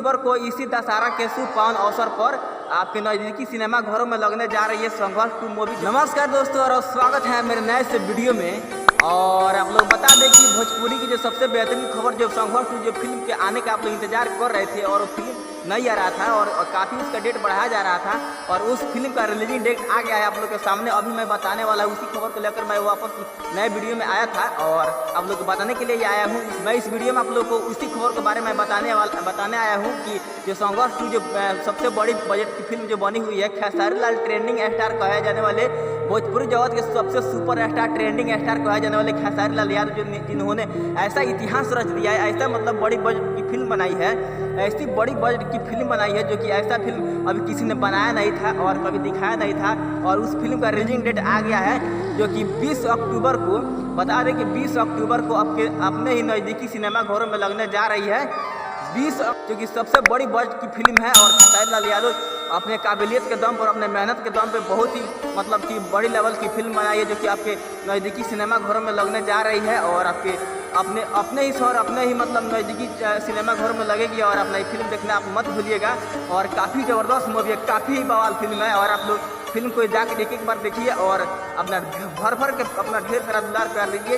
अक्टूबर को इसी दशहरा के शुभ पावन अवसर पर आपके नज़दीकी सिनेमा घरों में लगने जा रही है संघर्ष 2 मूवी। नमस्कार दोस्तों और स्वागत है मेरे नए से वीडियो में। और आप लोग बता दें कि भोजपुरी की जो सबसे बेहतरीन खबर जो संघर्ष 2 जो फिल्म के आने का आप लोग इंतजार कर रहे थे और फिल्म नहीं आ रहा था और काफ़ी उसका डेट बढ़ाया जा रहा था और उस फिल्म का रिलीजिंग डेट आ गया है आप लोग के सामने। अभी मैं बताने वाला उसी खबर को लेकर मैं वापस नए वीडियो में आया था और आप लोग को बताने के लिए आया हूँ। मैं इस वीडियो में आप लोग को उसी खबर के बारे में बताने आया हूँ कि जो संघर्ष 2 जो सबसे बड़ी बजट की फिल्म जो बनी हुई है, खेसारी लाल ट्रेंडिंग स्टार कहे जाने वाले, भोजपुरी जगत के सबसे सुपर स्टार ट्रेंडिंग स्टार कहे जाने वाले खेसारी लाल यादव जिन्होंने ऐसा इतिहास रच दिया है, ऐसा मतलब बड़ी बजट की फिल्म बनाई है, ऐसी बड़ी बजट की फिल्म बनाई है जो कि ऐसा फिल्म अभी किसी ने बनाया नहीं था और कभी दिखाया नहीं था। और उस फिल्म का रिलीजिंग डेट आ गया है जो कि 20 अक्टूबर को, बता दें कि 20 अक्टूबर को अपने ही नज़दीकी सिनेमा घरों में लगने जा रही है। 20 जो कि सबसे बड़ी बजट की फिल्म है और खेसारी लाल यादव अपने काबिलियत के दम पर, अपने मेहनत के दम पर बहुत ही मतलब कि बड़ी लेवल की फिल्म बनाई है जो कि आपके नज़दीकी सिनेमा घरों में लगने जा रही है और आपके अपने ही शहर, अपने ही मतलब नज़दीकी सिनेमा घरों में लगेगी और अपना फिल्म देखना आप मत भूलिएगा। और काफ़ी ज़बरदस्त मूवी है, काफ़ी ही बवाल फिल्म है और आप लोग फिल्म को जाकर एक बार देखिए और अपना भर के अपना ढेर सारा दुलार कर लीजिए।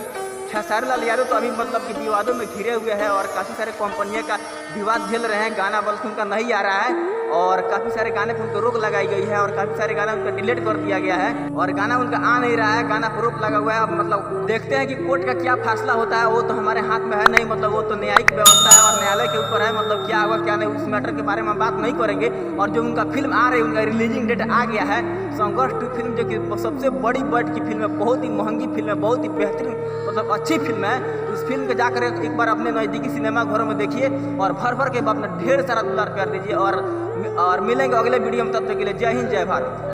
खेसारी लाल यादव तो अभी मतलब कि विवादों में घिरे हुए हैं और काफ़ी सारे कंपनियों का विवाद झेल रहे हैं। गाना बल्कि उनका नहीं आ रहा है और काफ़ी सारे गाने पर उनको रोक लगाई गई है और काफ़ी सारे गाना उनका डिलीट कर दिया गया है और गाना उनका आ नहीं रहा है, गाना पर रोक लगा हुआ है। अब मतलब देखते हैं कि कोर्ट का क्या फैसला होता है, वो तो हमारे हाथ में है नहीं, मतलब वो तो न्यायिक व्यवस्था है और न्यायालय के ऊपर है, मतलब क्या हुआ क्या नहीं उस मैटर के बारे में बात नहीं करेंगे। और जो उनका फिल्म आ रही है, उनका रिलीजिंग डेट आ गया है संघर्ष 2 फिल्म जो कि सबसे बड़ी बजट की फिल्म है, बहुत ही महंगी फिल्म है, बहुत ही बेहतरीन मतलब अच्छी फिल्म है। उस फिल्म को जाकर एक बार अपने नज़दीकी सिनेमा घरों में देखिए और भर के अपना ढेर सारा दुलार कर दीजिए और मिलेंगे अगले वीडियो में। तब तक के लिए जय हिंद जय भारत।